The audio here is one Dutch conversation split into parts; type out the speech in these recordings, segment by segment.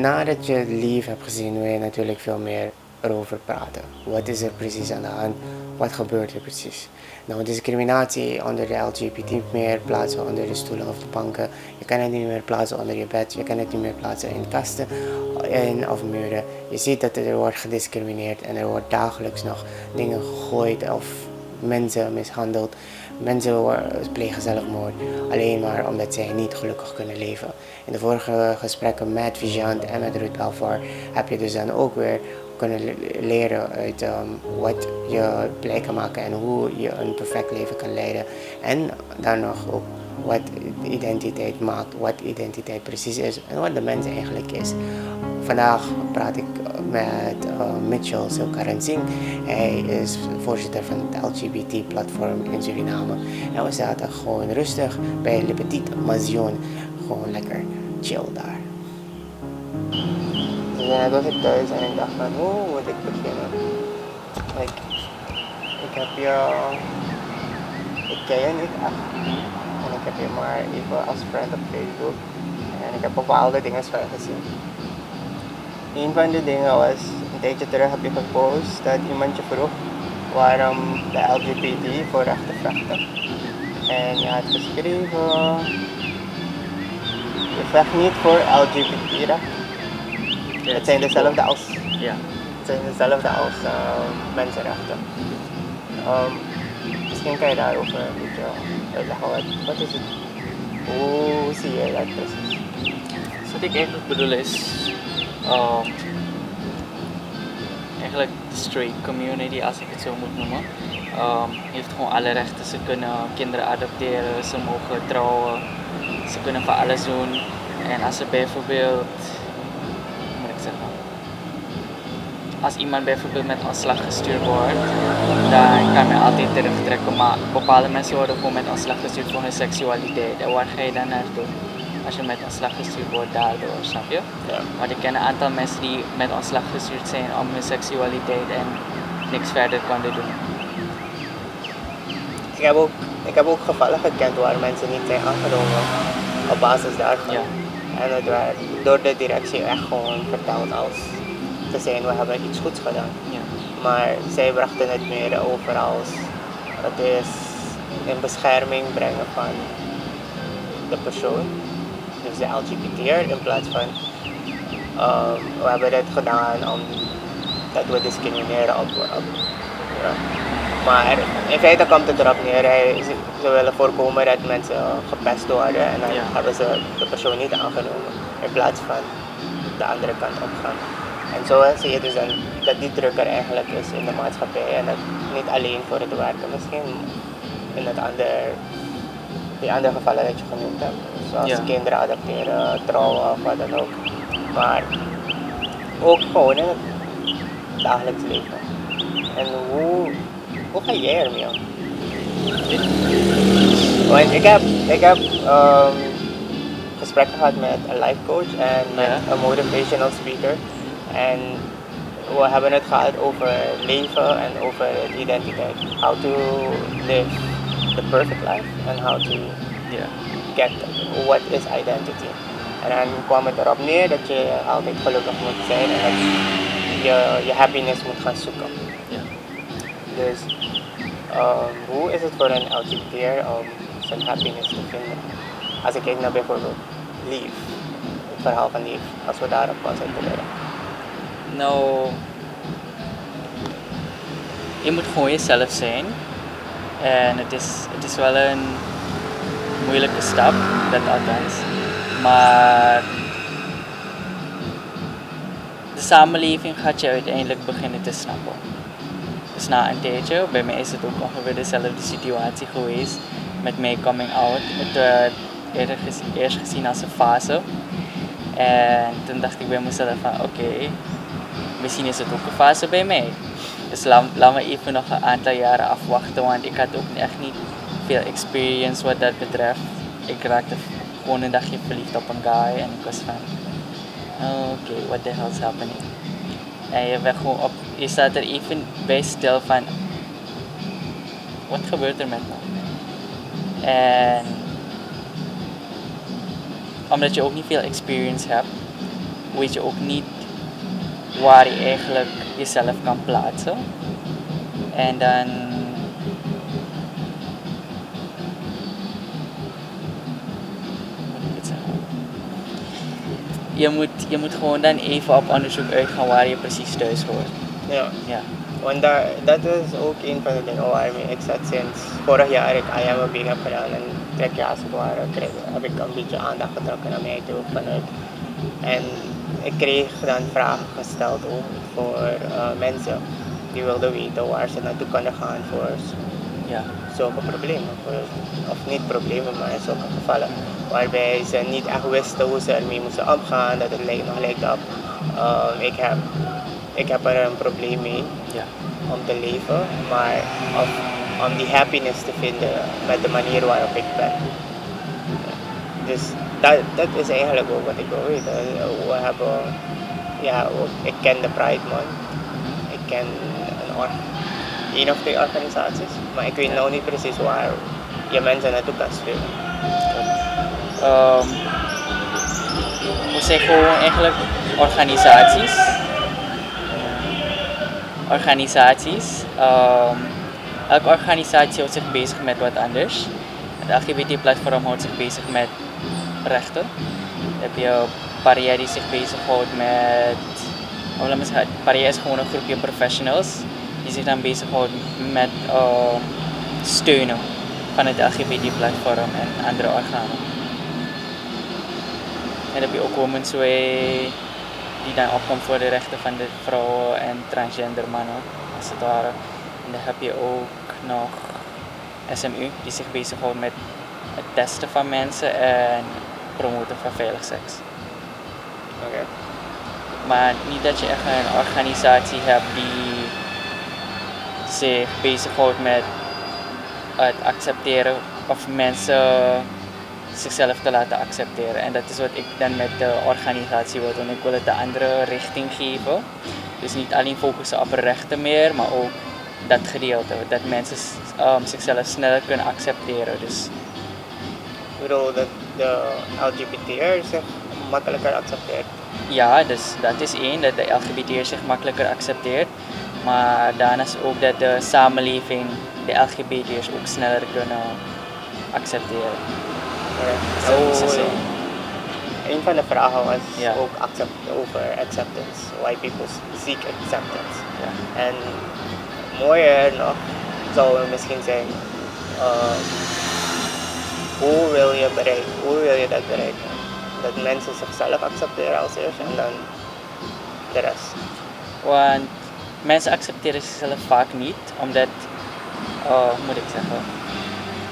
nadat je het lief hebt gezien, wil je natuurlijk veel meer erover praten. Wat is er precies aan de hand? Wat gebeurt er precies? Nou, discriminatie onder de LGBT niet meer plaatsen onder de stoelen of de banken. Je kan het niet meer plaatsen onder je bed. Je kan het niet meer plaatsen in kasten of muren. Je ziet dat er wordt gediscrimineerd en er wordt dagelijks nog dingen gegooid of mensen mishandeld. Mensen plegen zelfmoord alleen maar omdat zij niet gelukkig kunnen leven. In de vorige gesprekken met Vijand en met Ruud Belfort heb je dus dan ook weer kunnen leren uit wat je blij kan maken en hoe je een perfect leven kan leiden. En dan nog ook wat identiteit maakt, wat identiteit precies is en wat de mens eigenlijk is. Vandaag praat ik met Mitchell Silkaran Singh. Hij is voorzitter van het LGBT-platform in Suriname. En we zaten gewoon rustig bij Le Petit Mazion. Gewoon lekker chill daar. Dus net was ik thuis en ik dacht van, hoe moet ik beginnen? Ik ken je niet echt. En ik heb je maar even als friend op Facebook. En ik heb bepaalde dingen van je gezien. Een van de dingen was, een tijdje terug heb je gepost dat iemand je vroeg waarom de LGBT voor rechten vechten. En je had geschreven, je vecht niet voor LGBT-rechten. Ja, het zijn dezelfde als, het zijn dezelfde als mensenrechten. Misschien kan je daarover een beetje uitleggen, wat is het? Hoe zie je dat precies? Dus wat ik eigenlijk bedoel is, eigenlijk de straight community, als ik het zo moet noemen, heeft gewoon alle rechten. Ze kunnen kinderen adopteren, ze mogen trouwen, ze kunnen van alles doen. En als ze bijvoorbeeld, hoe moet ik zeggen, als iemand bijvoorbeeld met ontslag gestuurd wordt, dan kan men altijd terugtrekken. Maar bepaalde mensen worden gewoon met ontslag gestuurd voor hun seksualiteit. En waar ga je dan naartoe? Als je met ontslag gestuurd wordt daardoor, snap je? Ja. Maar ik ken een aantal mensen die met ontslag gestuurd zijn om hun seksualiteit en niks verder konden doen. Ik heb ook gevallen gekend waar mensen niet zijn aangenomen op basis daarvan. Ja. En het werd door de directie echt gewoon verteld als te zijn, we hebben iets goeds gedaan. Ja. Maar zij brachten het meer over als het is in bescherming brengen van de persoon, dus de LGBT'er, in plaats van we hebben dit gedaan omdat we discrimineren op ja. Maar in feite komt het erop neer, ze willen voorkomen dat mensen gepest worden en dan hebben ze de persoon niet aangenomen in plaats van de andere kant op gaan. En zo zie je dus dan dat die druk er eigenlijk is in de maatschappij en dat niet alleen voor het werken, misschien in die andere gevallen dat je genoemd hebt, zoals kinderen adopteren, trouwen of wat dan ook. Maar ook gewoon in het dagelijks leven. En hoe ga jij ermee om? Want ik heb gesprekken gehad met een life coach en met een motivational speaker. En we hebben het gehad over leven en over identiteit. How to live the perfect life and how to get what is identity. En dan kwam het erop neer dat je altijd gelukkig moet zijn en dat je happiness moet gaan zoeken. Dus hoe is het voor een LGBT'er om zijn happiness te vinden? Als ik kijk naar bijvoorbeeld Lief, het verhaal van Lief, als we daarop concentreren. Nou, je moet gewoon jezelf zijn. En het is wel een moeilijke stap, dat althans. Maar de samenleving gaat je uiteindelijk beginnen te snappen. Dus na een tijdje, bij mij is het ook ongeveer dezelfde situatie geweest met mijn coming out. Het werd eerst gezien als een fase. En toen dacht ik bij mezelf van oké, misschien is het ook een fase bij mij. Dus laat me even nog een aantal jaren afwachten, want ik had ook echt niet veel experience wat dat betreft. Ik raakte gewoon een dagje verliefd op een guy en ik was van oké, what the hell is happening? En je staat er even bij stil van wat gebeurt er met me? En omdat je ook niet veel experience hebt, weet je ook niet waar je eigenlijk jezelf kan plaatsen. En dan je moet gewoon dan even op onderzoek uitgaan waar je precies thuis hoort. Ja. Ja. Want dat is ook een van de dingen waarmee ik zat sinds vorig jaar ik IMB heb gedaan en trekje als het ware heb ik een beetje aandacht getrokken naar mij toe vanuit. En ik kreeg dan vragen gesteld ook voor mensen die wilden weten waar ze naartoe kunnen gaan voor zulke problemen. Of niet problemen, maar zulke gevallen. Waarbij ze niet echt wisten hoe ze ermee moesten omgaan, dat het nog lijkt op ik heb er een probleem mee om te leven, maar om die happiness te vinden met de manier waarop ik ben. Dus dat is eigenlijk ook wat ik wil weten. We hebben, ik ken de Pride Month, ik ken één of twee organisaties, maar ik weet nou niet precies waar je mensen naartoe kan sturen. We zijn gewoon eigenlijk organisaties. Elke organisatie houdt zich bezig met wat anders. Het LGBT-platform houdt zich bezig met rechten. Dan heb je Paria die zich bezighoudt met... Paria is gewoon een groepje professionals die zich dan bezighoudt met steunen van het LGBT-platform en andere organen. En dan heb je ook Women's Way die dan opkomt voor de rechten van de vrouwen en transgender mannen, als het ware. En dan heb je ook nog SMU die zich bezighoudt met het testen van mensen en promoten van veilig seks. Okay. Maar niet dat je echt een organisatie hebt die zich bezighoudt met het accepteren of mensen zichzelf te laten accepteren. En dat is wat ik dan met de organisatie wil doen. Ik wil het een andere richting geven. Dus niet alleen focussen op rechten meer, maar ook dat gedeelte. Dat mensen zichzelf sneller kunnen accepteren. Dus. Ik bedoel dat de LGBT'er zich makkelijker accepteert? Ja, dus dat is één, dat de LGBT'er zich makkelijker accepteert. Maar daarnaast ook dat de samenleving de LGBT'ers ook sneller kunnen accepteren. Een van de vragen was ook over acceptance. Why people seek acceptance. En mooier nog zou het misschien zijn, hoe wil je dat bereiken? Dat mensen zichzelf accepteren als eerst en dan de rest. Want mensen accepteren zichzelf vaak niet, omdat, moet ik zeggen,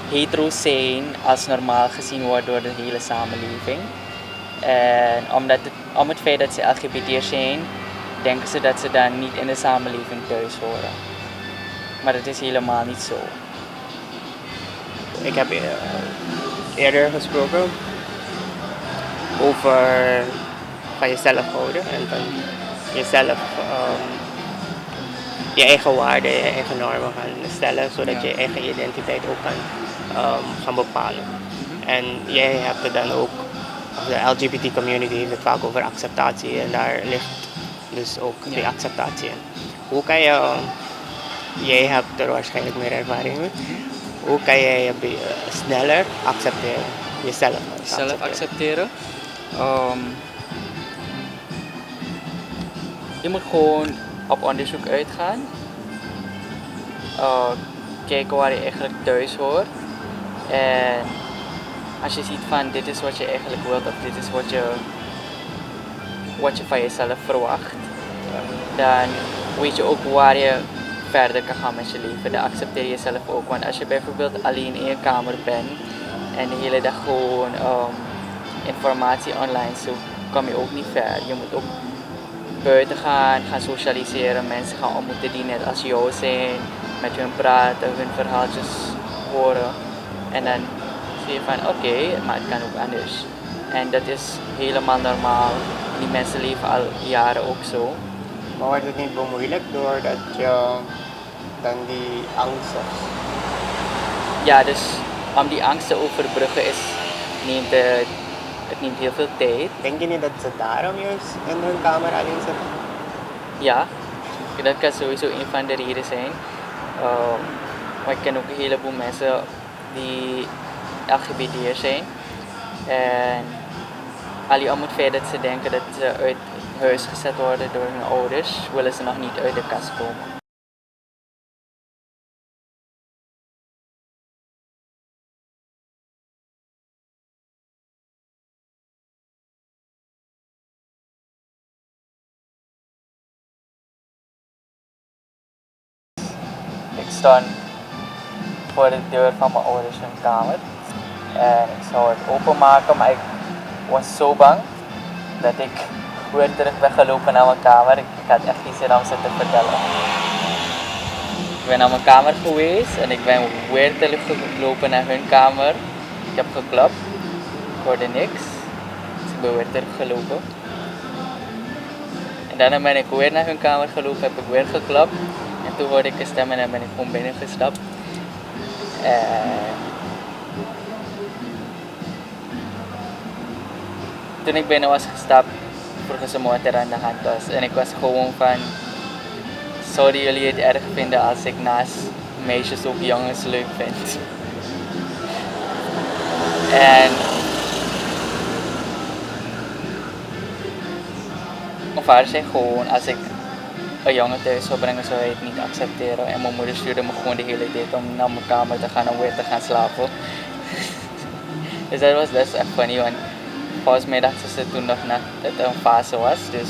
hetero's zijn als normaal gezien wordt door de hele samenleving. En om het feit dat ze LGBT zijn, denken ze dat ze dan niet in de samenleving thuis horen. Maar dat is helemaal niet zo. Ik heb eerder gesproken over van jezelf houden en van jezelf je eigen waarden, je eigen normen gaan stellen, zodat je je eigen identiteit ook kan gaan bepalen. En jij hebt het dan ook, de LGBT community heeft het vaak over acceptatie en daar ligt dus ook die acceptatie in. Hoe kan jij hebt er waarschijnlijk meer ervaring mee, hoe kan jij je sneller accepteren, jezelf accepteren? Je moet gewoon op onderzoek uitgaan. Kijken waar je eigenlijk thuis hoort. En als je ziet van dit is wat je eigenlijk wilt of dit is wat je van jezelf verwacht, dan weet je ook waar je verder kan gaan met je leven. Dan accepteer je jezelf ook. Want als je bijvoorbeeld alleen in je kamer bent en de hele dag gewoon informatie online zoekt, kom je ook niet ver. Je moet ook buiten gaan socialiseren, mensen gaan ontmoeten die net als jou zijn, met hun praten, hun verhaaltjes horen. En dan zie je van oké, maar het kan ook anders. En dat is helemaal normaal. Die mensen leven al jaren ook zo. Maar wordt het niet bemoeilijk doordat je dan die angst hebt? Ja, dus om die angst te overbruggen neemt het het neemt heel veel tijd. Denk je niet dat ze daarom juist in hun kamer alleen zitten? Ja, dat kan sowieso een van de redenen zijn. Maar ik ken ook een heleboel mensen die LGBT'er zijn. En al moet feit dat ze denken dat ze uit huis gezet worden door hun ouders, willen ze nog niet uit de kast komen. Ik sta voor de deur van mijn ouders hun kamer en ik zou het openmaken, maar ik was zo bang dat ik weer terug ben gelopen naar mijn kamer. Ik had echt geen zin om ze te vertellen. Ik ben naar mijn kamer geweest en ik ben weer teruggelopen naar hun kamer. Ik heb geklapt, ik hoorde niks, dus ik ben weer teruggelopen. En daarna ben ik weer naar hun kamer gelopen, heb ik weer geklapt. En toen hoorde ik een stem en dan ben ik gewoon binnengestapt. En toen ik binnen was gestapt, vroegen ze me wat er aan de hand was. En ik was gewoon van, zouden jullie het erg vinden als ik naast meisjes ook jongens leuk vind? En mijn vader zei gewoon, als ik een jongen thuis zou brengen, zou hij het niet accepteren. En mijn moeder stuurde me gewoon de hele tijd om naar mijn kamer te gaan en weer te gaan slapen. Dus dat was best echt funny, want volgens mij dachten ze toen nog dat het een fase was. Dus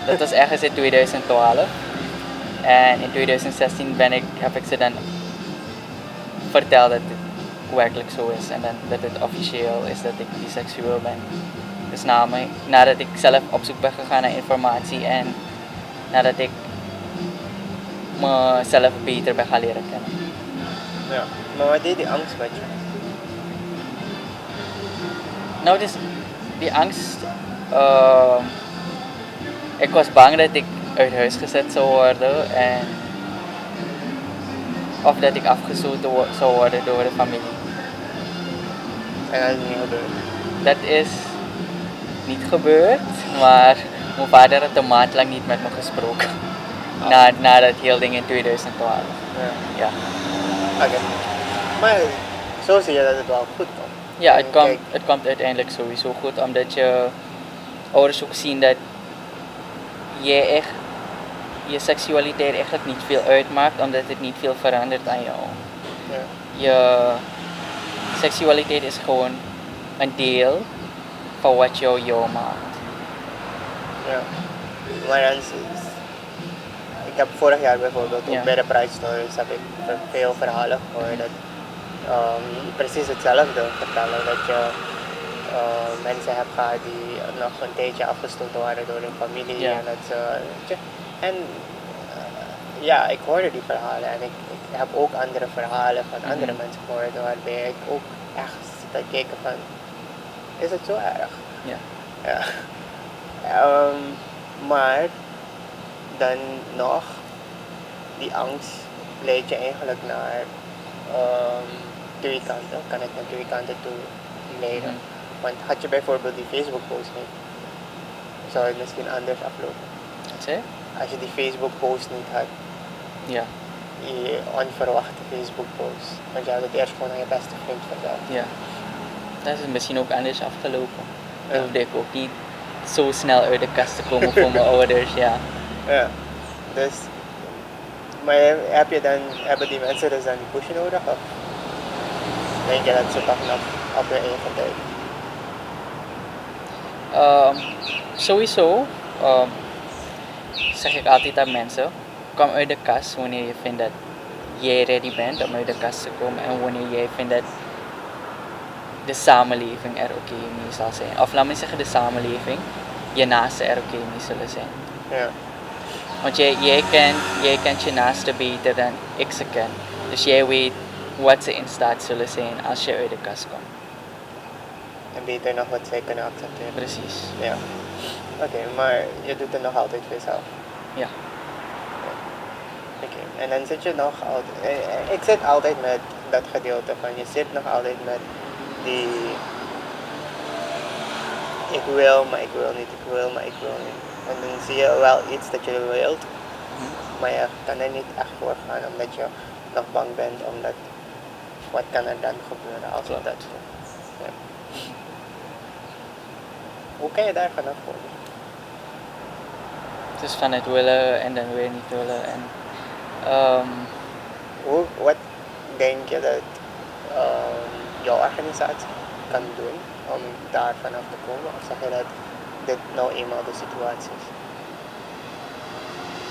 dat was ergens in 2012. En in 2016 heb ik ze dan verteld dat het werkelijk zo is. En dan dat het officieel is dat ik biseksueel ben. Dus nadat ik zelf op zoek ben gegaan naar informatie en nadat ik mezelf beter ben gaan leren kennen. Ja. Maar wat deed die angst met je? Nou, dus die angst. Ik was bang dat ik uit huis gezet zou worden en of dat ik afgestoten zou worden door de familie. En dat is niet gebeurd. Dat is niet gebeurd, maar mijn vader had een maand lang niet met me gesproken. Na dat hele ding in 2012. Ja. Ja, Oké. Maar zo zie je dat het wel goed komt. ja En kijk, het komt uiteindelijk sowieso goed, omdat je ouders ook zien dat je seksualiteit eigenlijk niet veel uitmaakt, omdat het niet veel verandert aan jou. ja. Je seksualiteit is gewoon een deel van wat jou maakt. Ja. Maar dan ik heb vorig jaar bijvoorbeeld ook Ja. bij de Pride Stories heb ik veel verhalen gehoord dat precies hetzelfde vertellen. Dat je mensen hebt gehad die nog een tijdje afgestoten waren door hun familie. Ja. En dat ze, weet je, en ja, ik hoorde die verhalen en ik heb ook andere verhalen van andere mensen gehoord waarbij ik ook echt zit te kijken van, is het zo erg? Ja. Ja. Maar dan nog, die angst leidt je eigenlijk naar twee kanten, kan het naar twee kanten toe leiden. Want had je bijvoorbeeld die Facebook post niet, zou het misschien anders aflopen. Wat zei je? Als je die Facebook post niet had, Ja. die onverwachte Facebook post, want je had het eerst gewoon aan je beste vriend verteld. Ja. Dat is misschien ook anders afgelopen. Ja. Dan hoefde ik ook niet zo snel uit de kast te komen voor mijn ouders, ja. Ja, dus, maar hebben die mensen dus dan die push nodig of denk je dat ze toch nog op hun eigen tijd? Sowieso zeg ik altijd aan mensen, kom uit de kast wanneer je vindt dat jij ready bent om uit de kast te komen en wanneer jij vindt dat de samenleving er oké mee zal zijn. Of laat me zeggen de samenleving, je naasten er oké mee zullen zijn. Ja, Want jij kent je naasten beter dan ik ze ken. Dus jij weet wat ze in staat zullen zijn als je uit de kast komt. en beter nog wat zij kunnen accepteren. Precies. Ja. Oké, maar je doet het nog altijd voor jezelf. Ja. Oké, en dan zit je nog altijd, ik zit altijd met dat gedeelte van, je zit nog altijd met die ik wil, maar ik wil niet, ik wil, maar ik wil niet. En dan zie je wel iets dat je wilt, maar je kan er niet echt voor gaan omdat je nog bang bent, omdat wat kan er dan gebeuren als ik dat doe. Ja. Hoe kan je daar vanaf komen? Het is van het willen en dan weer niet willen. En, Wat denk je dat jouw organisatie kan doen om daar vanaf te komen? Of zeg je dat dit nou eenmaal de situatie is?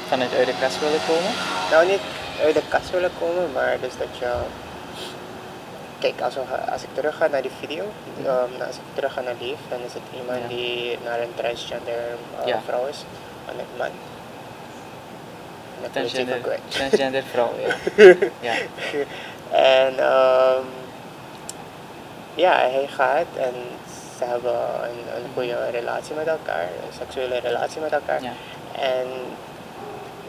vanuit uit de kast willen komen. Nou, niet uit de kast willen komen, maar dus dat je... Kijk, als ik terug ga naar die video, als ik terug ga naar Lief, dan is het iemand Ja. die naar een transgender Ja. vrouw is, en een man. Natuurlijk zeker kwijt. Transgender vrouw, ja. Ja. En ja, hij gaat en ze hebben een goede relatie met elkaar, een seksuele relatie met elkaar. Ja.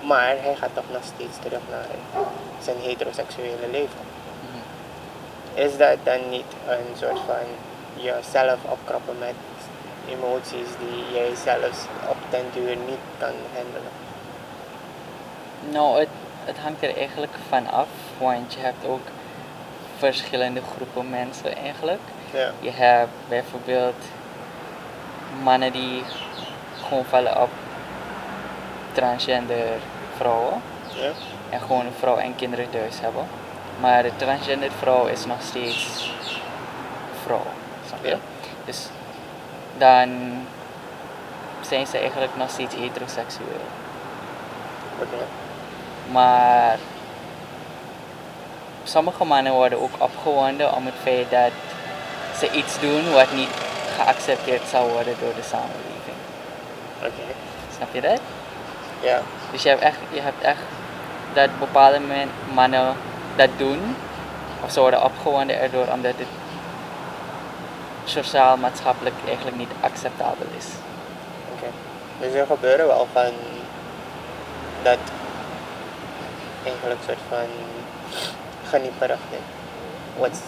Maar hij gaat toch nog steeds terug naar zijn heteroseksuele leven. Is dat dan niet een soort van jezelf opkroppen met emoties die jij zelfs op den duur niet kan handelen? Nou, het hangt er eigenlijk van af, want je hebt ook verschillende groepen mensen eigenlijk. Ja. Je hebt bijvoorbeeld mannen die gewoon vallen op transgender vrouwen Ja? en gewoon een vrouw en kinderen thuis hebben. Maar de transgender vrouw is nog steeds vrouw, snap je? Ja. Dus dan zijn ze eigenlijk nog steeds heteroseksueel. Oké. Maar sommige mannen worden ook opgewonden om het feit dat ze iets doen wat niet geaccepteerd zou worden door de samenleving. Oké. Snap je dat? Ja. Dus je hebt echt dat bepaalde mannen dat doen, of ze worden opgewonden erdoor omdat het sociaal, maatschappelijk eigenlijk niet acceptabel is. Oké. Dus er gebeuren wel van dat eigenlijk soort van genieperig ding. Wat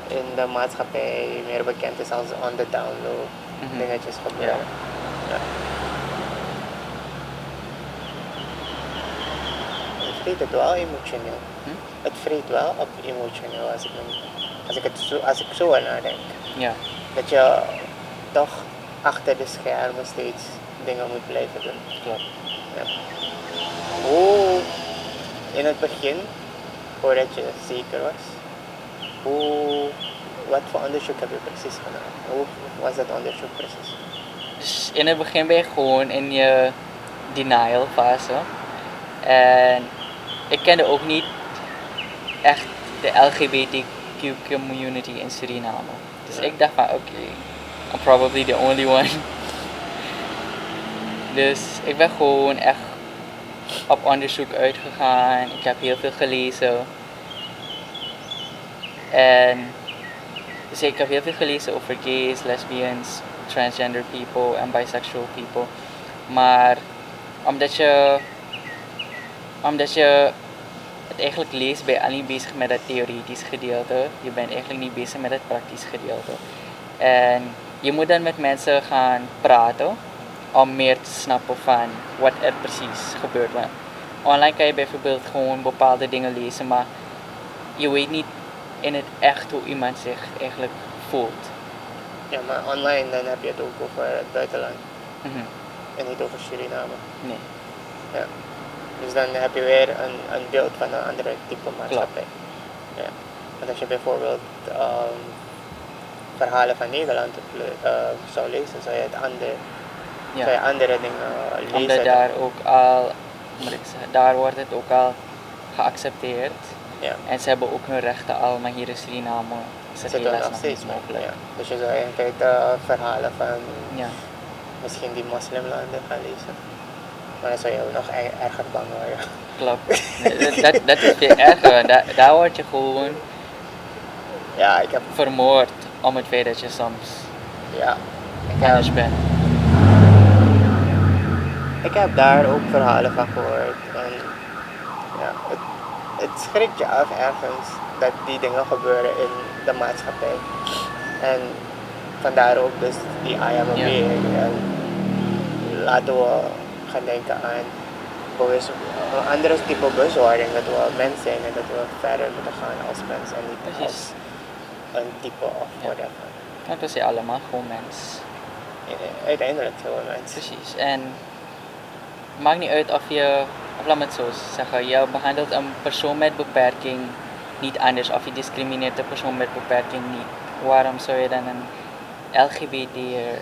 in de maatschappij meer bekend is als on the down low dingetjes gebeuren. Ja. Het vreet het wel emotioneel. Het vreet wel op emotioneel als ik zo aan nadenk. Ja, Dat je toch achter de schermen steeds dingen moet blijven doen. klopt. Ja. Hoe in het begin, voordat je zeker was, wat voor onderzoek heb je precies gedaan? Hoe was dat onderzoek precies? Dus in het begin ben je gewoon in je denial fase. En ik kende ook niet echt de LGBTQ community in Suriname. Dus ik dacht van oké, I'm probably the only one. Dus ik ben gewoon echt op onderzoek uitgegaan. Ik heb heel veel gelezen. En dus ik heb heel veel gelezen over gays, lesbians, transgender people en bisexual people. Maar omdat je het eigenlijk leest, ben je alleen bezig met het theoretisch gedeelte. Je bent eigenlijk niet bezig met het praktisch gedeelte. En je moet dan met mensen gaan praten om meer te snappen van wat er precies gebeurt. Want online kan je bijvoorbeeld gewoon bepaalde dingen lezen, maar je weet niet in het echt hoe iemand zich eigenlijk voelt. Ja, maar online dan heb je het ook over het buitenland Mhm. en niet over Suriname. Nee, Ja. Dus dan heb je weer een beeld van een andere type maatschappij. Ja. Want als je bijvoorbeeld verhalen van Nederland zou lezen, zou je zou je ja. andere dingen lezen. Omdat daar ook al, moet ik zeggen, daar wordt het ook al geaccepteerd. Ja. En ze hebben ook hun rechten al, maar hier in Suriname is het Zit er helaas nog nog steeds niet mee. mogelijk. Ja. Dus je zou eigenlijk verhalen van Ja. misschien die moslimlanden gaan lezen. Maar dan zou je ook nog erger bang worden. Klopt. Dat is veel erger, want daar word je gewoon Ja, vermoord om het feit dat je soms ja, anders bent. ik heb daar ook verhalen van gehoord. En ja, het schrikt je af ergens dat die dingen gebeuren in de maatschappij. En vandaar ook dus die IMMB. Ja. En laten we gaan denken aan een andere type bewustwording. Dat we mens zijn en dat we verder moeten gaan als mens en niet Precies. als een type of Ja. whatever. Want we zijn allemaal gewoon mens. Uiteindelijk zijn we mens. Precies. En het maakt niet uit of laat me het zo zeggen, je behandelt een persoon met beperking niet anders of je discrimineert een persoon met beperking niet. Waarom zou je dan een LGBT'er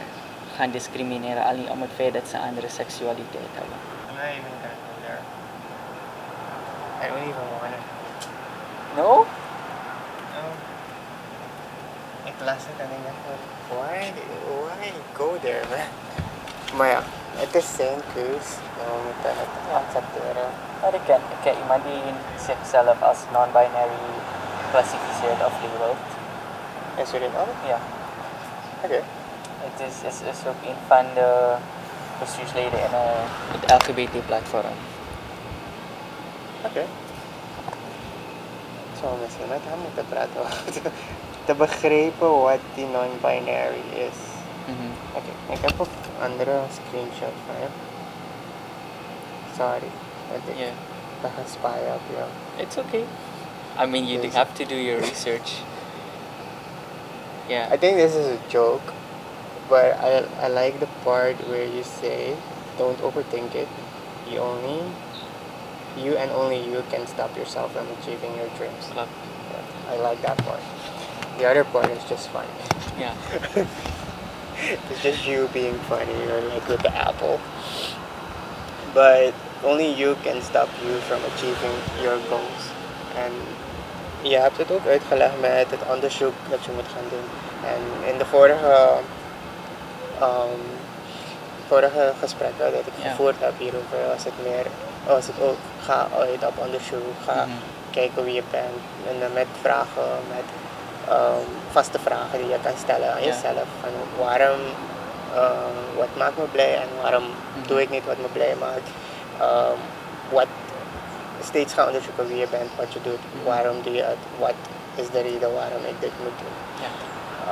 gaan discrimineren alleen om het feit dat ze een andere seksualiteit hebben? I'm not even gonna go there. I don't even want it. No? No. Ik las het en ik dacht van, why go there, man? Maar ja, het is zijn keus. We moeten het accepteren. Maar ik ken iemand die zichzelf als non-binary klassificeert of labelt. In Suriname? Ja. Oké. Het is ook een van de bestuursleden in het LGBT-platform. Oké. Ik zou misschien met hem moeten praten om te begrijpen wat die non-binary is. Oké, ik heb ook een andere screenshot van hem. Sorry, dat ik ga spyen op jou. It's okay. I mean, you Yes. have to do your research. Yeah. I think this is a joke, but I like the part where you say, don't overthink it. You and only you can stop yourself from achieving your dreams. Klopt. I like that part. The other part is just funny. Yeah. It's just you being funny, or like with the apple. But only you can stop you from achieving your goals. En je hebt het ook uitgelegd met het onderzoek dat je moet gaan doen. En in de vorige gesprekken dat ik gevoerd heb hierover was het ook ga uit op onderzoek, ga kijken wie je bent en dan met vragen, met vaste vragen die je kan stellen aan jezelf. Van waarom, wat maakt me blij en waarom doe ik niet wat me blij maakt. Steeds gaan onderzoeken wie je bent, wat je doet, waarom doe je het, wat is de reden waarom ik dit moet doen.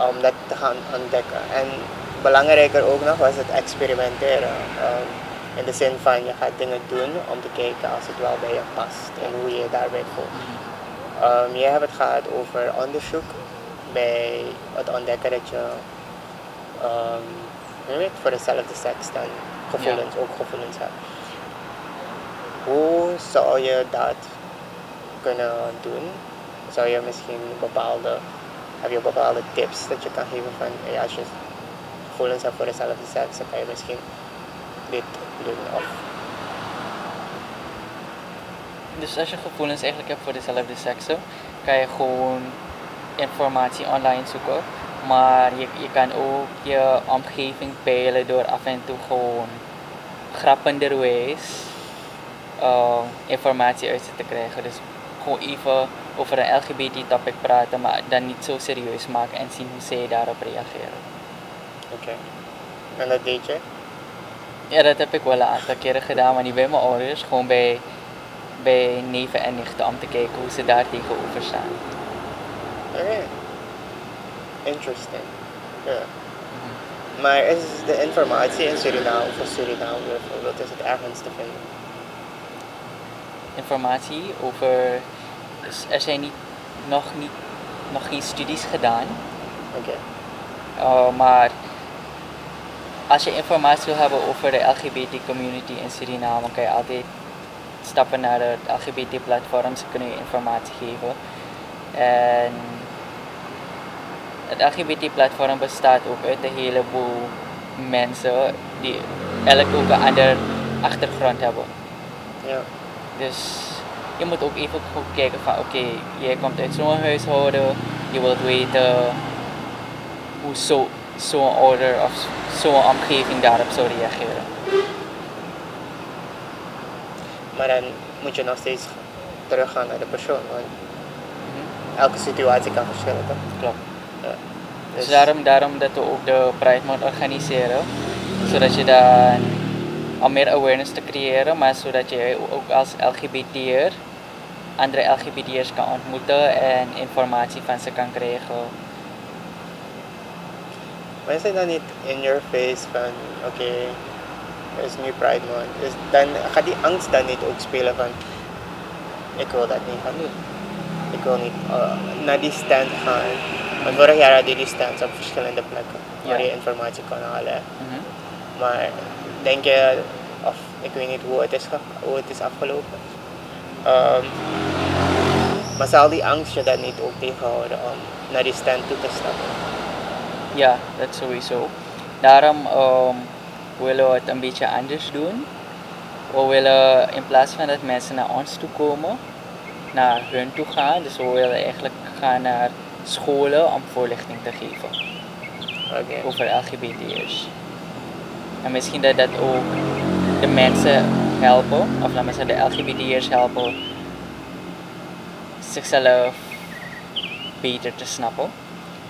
Om dat te gaan ontdekken. En belangrijker ook nog was het experimenteren. In de zin van je gaat dingen doen om te kijken als het wel bij je past en hoe je je daarbij voelt. Jij hebt het gehad over onderzoek bij het ontdekken dat je voor dezelfde seks dan ook gevoelens hebt. Hoe zou je dat kunnen doen? Zou je misschien heb je bepaalde tips dat je kan geven van als je gevoelens hebt voor dezelfde seks, dan kan je misschien dit doen of... Dus als je gevoelens eigenlijk hebt voor dezelfde seksen, kan je gewoon informatie online zoeken. Maar je kan ook je omgeving peilen door af en toe gewoon grappenderwijs informatie uit ze te krijgen. Dus gewoon even over een LGBT-topic praten, maar dan niet zo serieus maken en zien hoe zij daarop reageren. Oké. En dat deed je? Ja, dat heb ik wel een aantal keren gedaan, maar niet bij mijn ouders, gewoon bij neven en nichten om te kijken hoe ze daar tegenover staan. Oké. Interesting. Ja. Maar is de informatie in Suriname, voor Suriname bijvoorbeeld, is het ergens te vinden? Informatie over, dus er zijn nog geen studies gedaan. Oké. Maar als je informatie wil hebben over de LGBT-community in Suriname, kan je altijd stappen naar het LGBT-platform, ze kunnen je informatie geven. En het LGBT-platform bestaat ook uit een heleboel mensen die elk ook een andere achtergrond hebben. Ja. Dus je moet ook even goed kijken van oké, jij komt uit zo'n huishouden, je wilt weten hoe zo'n ouder of zo'n omgeving daarop zou reageren. Maar dan moet je nog steeds teruggaan naar de persoon, want elke situatie kan verschillen, toch? Klopt. Ja. Dus daarom dat we ook de Pride Month organiseren, zodat je dan om meer awareness te creëren, maar zodat je ook als LGBT'er andere LGBT'ers kan ontmoeten en informatie van ze kan krijgen. Maar is het dan niet in your face van, oké, er is nu Pride Month. Dus dan gaat die angst dan niet ook spelen van, ik wil dat niet gaan doen. Ik wil niet naar die stand gaan. Want vorig jaar had je die stands op verschillende plekken waar je informatie kon halen. Maar denk je, of ik weet niet hoe het is afgelopen. Maar zal die angst je dan niet ook tegenhouden om naar die stand toe te stappen? Ja, dat sowieso. Daarom willen we het een beetje anders doen. We willen in plaats van dat mensen naar ons toe komen, naar hun toe gaan. Dus we willen eigenlijk gaan naar scholen om voorlichting te geven over LGBT'ers. En misschien dat ook de mensen helpen, of laten we zeggen de LGBT'ers helpen zichzelf beter te snappen.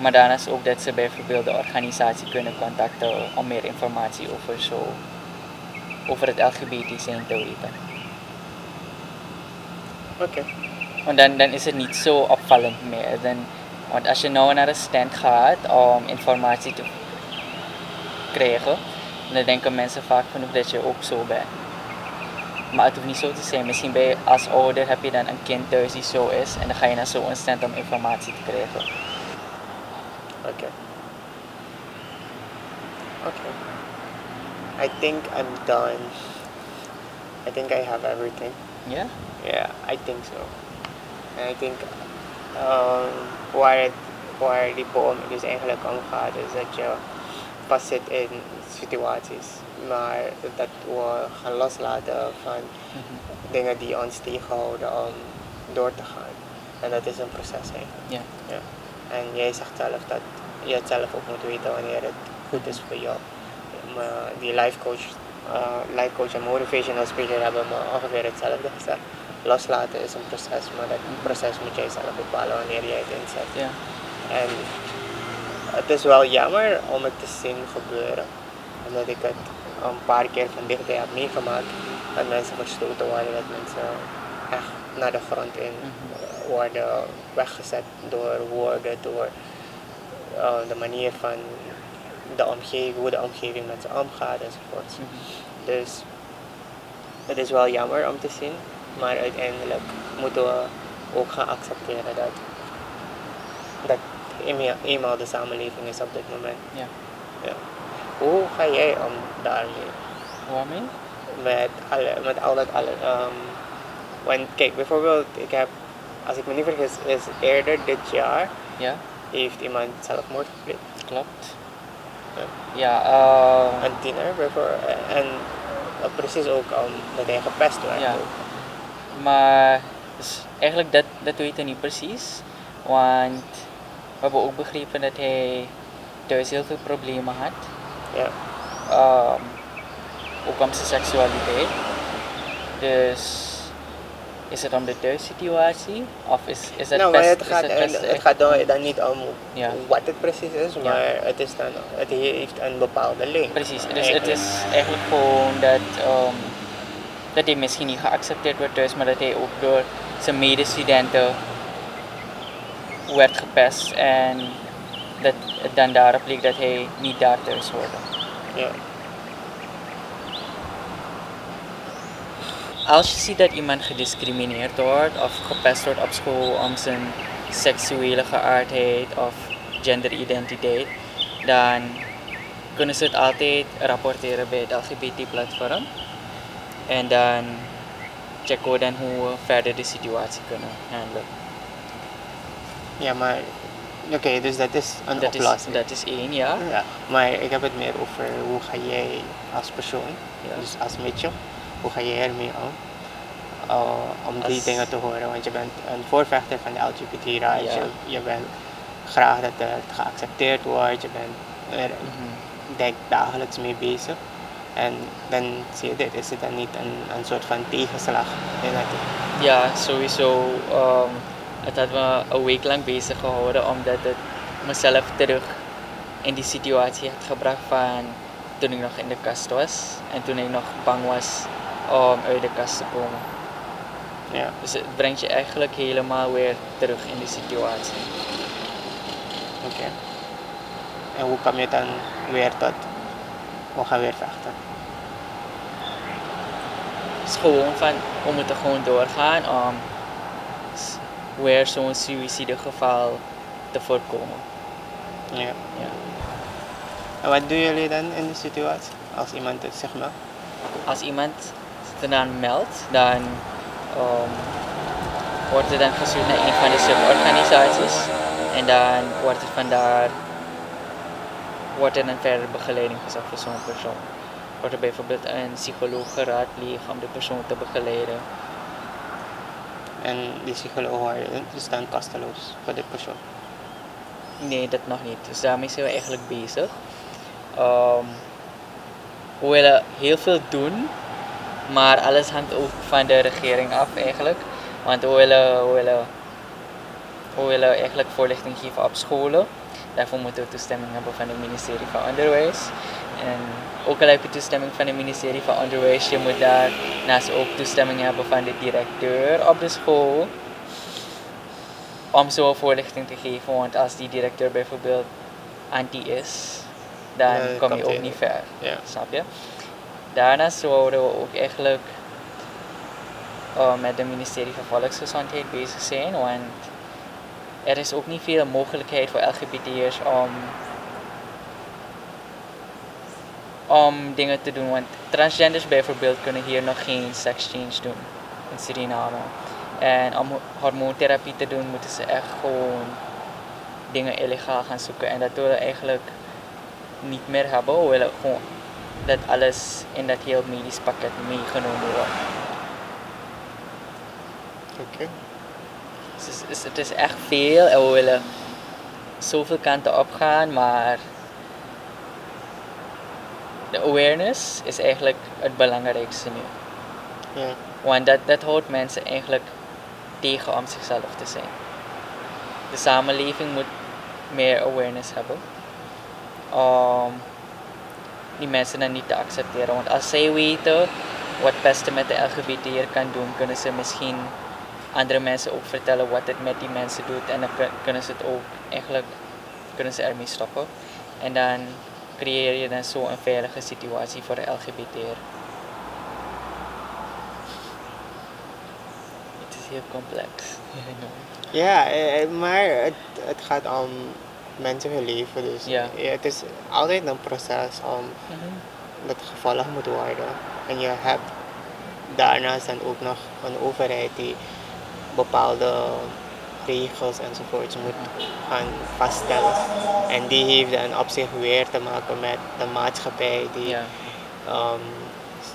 Maar daarnaast ook dat ze bijvoorbeeld de organisatie kunnen contacten om meer informatie over het LGBT zijn te weten. Oké. Want dan is het niet zo opvallend meer. Want als je nou naar een stand gaat om informatie te krijgen, dan denken mensen vaak genoeg dat je ook zo bent. Maar het hoeft niet zo te zijn. Misschien als ouder heb je dan een kind thuis die zo is en dan ga je naar zo'n stand om informatie te krijgen. Oké. I think I'm done. I think I have everything. Yeah? Yeah, I think so. And I think waar die poem dus eigenlijk om gaat is dat je vastzit in situaties, maar dat we gaan loslaten van dingen die ons tegenhouden om door te gaan. En dat is een proces eigenlijk. Ja. Ja. En jij zegt zelf dat je het zelf ook moet weten wanneer het goed is voor jou. Maar die life coach en motivational speaker hebben me ongeveer hetzelfde gezegd. Loslaten is een proces, maar dat proces moet jij zelf bepalen wanneer jij het inzet. Ja. En het is wel jammer om het te zien gebeuren, omdat ik het een paar keer van dichtbij heb meegemaakt, dat mensen verstoten worden, dat mensen echt naar de grond in worden weggezet door woorden, door de manier van de omgeving, hoe de omgeving met ze omgaat enzovoort. Dus het is wel jammer om te zien, maar uiteindelijk moeten we ook gaan accepteren dat eenmaal de samenleving is op dit moment. Ja. Ja. Hoe ga jij om daarmee? Waarmee? Met al dat alle. Want kijk, bijvoorbeeld, ik heb, als ik me niet vergis, is eerder dit jaar heeft iemand zelfmoord gepleegd. Klopt. Ja. Een tiener bijvoorbeeld. En precies ook omdat hij gepest werd. Ja. Maar dus eigenlijk dat weten we niet precies. Want we hebben ook begrepen dat hij thuis heel veel problemen had. Ja. Ook om zijn seksualiteit. Dus is het om de thuissituatie? Of is het nou, best, het gaat dan niet om wat het precies is, maar het heeft een bepaalde link. Precies, dus het is eigenlijk gewoon dat hij misschien niet geaccepteerd wordt thuis, maar dat hij ook door zijn medestudenten werd gepest en dat het dan daarop leek dat hij niet daar thuis hoorde. Ja. Als je ziet dat iemand gediscrimineerd wordt of gepest wordt op school om zijn seksuele geaardheid of genderidentiteit, dan kunnen ze het altijd rapporteren bij het LGBT-platform. En dan checken we dan hoe we verder de situatie kunnen handelen. Ja, maar oké, dus dat is een oplossing. Dat is één, ja. Maar ik heb het meer over hoe ga jij als persoon, dus als Mitchell, hoe ga jij ermee om die dingen te horen? Want je bent een voorvechter van de LGBT-rights, je bent graag dat het geaccepteerd wordt, je bent er dagelijks mee bezig. En dan zie je dit, is het dan niet een soort van tegenslag in het? Ja, sowieso. Het had me een week lang bezig gehouden omdat het mezelf terug in die situatie had gebracht van toen ik nog in de kast was en toen ik nog bang was om uit de kast te komen. Ja. Dus het brengt je eigenlijk helemaal weer terug in die situatie. Oké. En hoe kom je dan weer tot, we gaan weer vechten? Het is gewoon van, we moeten gewoon doorgaan om weer zo'n suïcidegeval te voorkomen. Ja. Ja. En wat doen jullie dan in de situatie? Als iemand het zich meldt? Als iemand het dan meldt, dan wordt het dan gestuurd naar een van de suborganisaties. En dan wordt het vandaar, wordt er een verdere begeleiding gezet voor zo'n persoon. Wordt er bijvoorbeeld een psycholoog geraadpleegd om de persoon te begeleiden. En die psycholoog is dan kasteloos voor dit persoon. Nee, dat nog niet. Dus daarmee zijn we eigenlijk bezig. We willen heel veel doen, maar alles hangt ook van de regering af eigenlijk. Want we willen eigenlijk voorlichting geven op scholen. Daarvoor moeten we toestemming hebben van het ministerie van Onderwijs. En ook al heb je toestemming van het ministerie van Onderwijs, je moet daarnaast ook toestemming hebben van de directeur op de school. Om zo'n voorlichting te geven, want als die directeur bijvoorbeeld anti is, dan kom je ook niet ver. Ja. Snap je? Daarnaast zouden we ook eigenlijk met het ministerie van Volksgezondheid bezig zijn, want er is ook niet veel mogelijkheid voor LGBT'ers om dingen te doen. Want transgenders bijvoorbeeld kunnen hier nog geen sexchange doen in Suriname. En om hormoontherapie te doen moeten ze echt gewoon dingen illegaal gaan zoeken. En dat willen we eigenlijk niet meer hebben. We willen gewoon dat alles in dat heel medisch pakket meegenomen wordt. Oké. Dus het is echt veel en we willen zoveel kanten op gaan, maar de awareness is eigenlijk het belangrijkste nu. Ja. Want dat houdt mensen eigenlijk tegen om zichzelf te zijn. De samenleving moet meer awareness hebben om die mensen dan niet te accepteren. Want als zij weten wat pesten met de LGBT'er kan doen, kunnen ze misschien andere mensen ook vertellen wat het met die mensen doet. En dan kunnen ze het ook eigenlijk ermee stoppen. En dan creëer je dan zo een veilige situatie voor de LGBT'er. Het is heel complex. Ja, maar het gaat om mensen hun leven. Dus Ja. het is altijd een proces om dat gevolgd moet worden. En je hebt daarnaast dan ook nog een overheid die bepaalde regels enzovoorts moet gaan vaststellen. En die heeft dan op zich weer te maken met de maatschappij die Ja.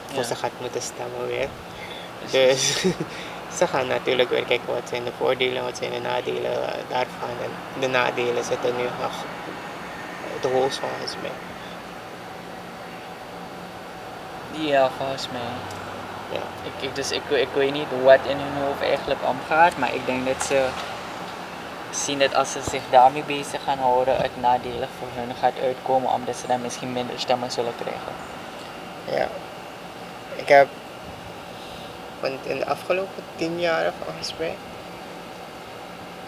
voor Ja. ze gaat moeten stemmen weer. Dus ze gaan natuurlijk weer kijken wat zijn de voordelen, wat zijn de nadelen daarvan. En de nadelen zitten nu nog het hoogst volgens mij. Ja, volgens mij. Ja. Ik weet niet wat in hun hoofd eigenlijk omgaat, maar ik denk dat ze zien dat als ze zich daarmee bezig gaan houden, het nadelig voor hun gaat uitkomen, omdat ze dan misschien minder stemmen zullen krijgen. Ja. Ik heb, want in de afgelopen 10 jaar volgens mij,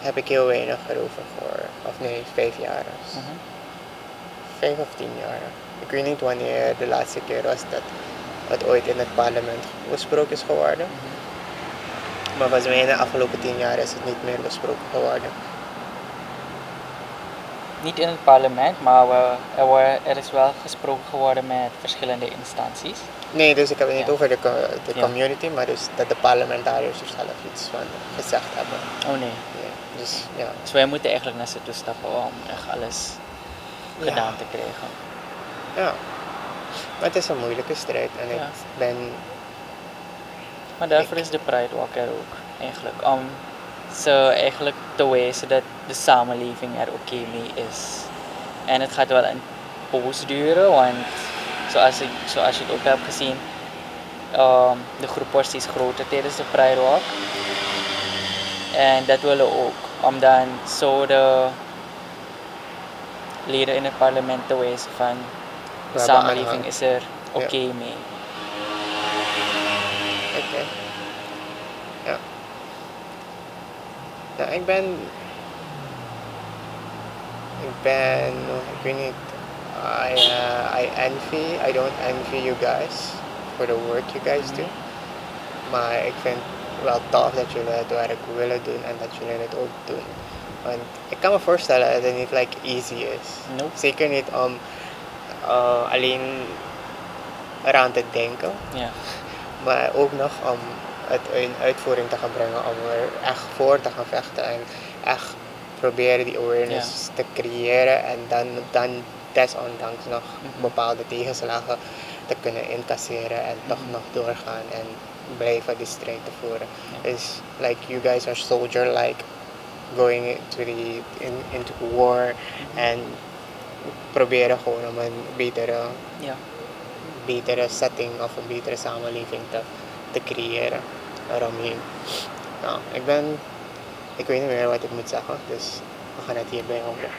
heb ik heel weinig erover gehoord. Of nee, 5 jaar. 5 of 10 jaar. Ik weet niet wanneer de laatste keer was dat het ooit in het parlement besproken is geworden. Maar volgens mij in de afgelopen 10 jaar is het niet meer besproken geworden. Niet in het parlement, maar er is wel gesproken geworden met verschillende instanties. Nee, dus ik heb het niet Ja. over de Ja. community, maar dus dat de parlementariërs er zelf iets van gezegd hebben. Oh nee. Ja, dus ja. Dus wij moeten eigenlijk naar ze toe stappen om echt alles gedaan te krijgen. Ja. Maar het is een moeilijke strijd en ik Ja. ben... Maar daarvoor is de Pride Walk er ook eigenlijk. Om ze eigenlijk te wijzen dat de samenleving er oké mee is. En het gaat wel een poos duren, want zoals je het ook hebt gezien, de groep wordt steeds groter tijdens de Pride Walk. En dat willen we ook, om dan zo de leden in het parlement te wijzen van de We hebben samenleving aanhang. is er oké mee. Oké. Ja. Ja, ik ik weet niet, I don't envy you guys for the work you guys do. Maar ik vind het wel tof dat jullie het werk willen doen en dat jullie het ook doen. Want ik kan me voorstellen dat het niet like easy is. Nope. Zeker niet om alleen eraan te denken, Ja. maar ook nog om het in uitvoering te gaan brengen, om er echt voor te gaan vechten en echt proberen die awareness te creëren en dan desondanks nog bepaalde tegenslagen te kunnen incasseren en toch nog doorgaan en blijven die strijd te voeren. Is like you guys are soldier-like going into war en proberen gewoon om een Ja. betere setting of een betere samenleving te creëren eromheen. Nou, ik weet niet meer wat ik moet zeggen, dus we gaan het hierbij houden.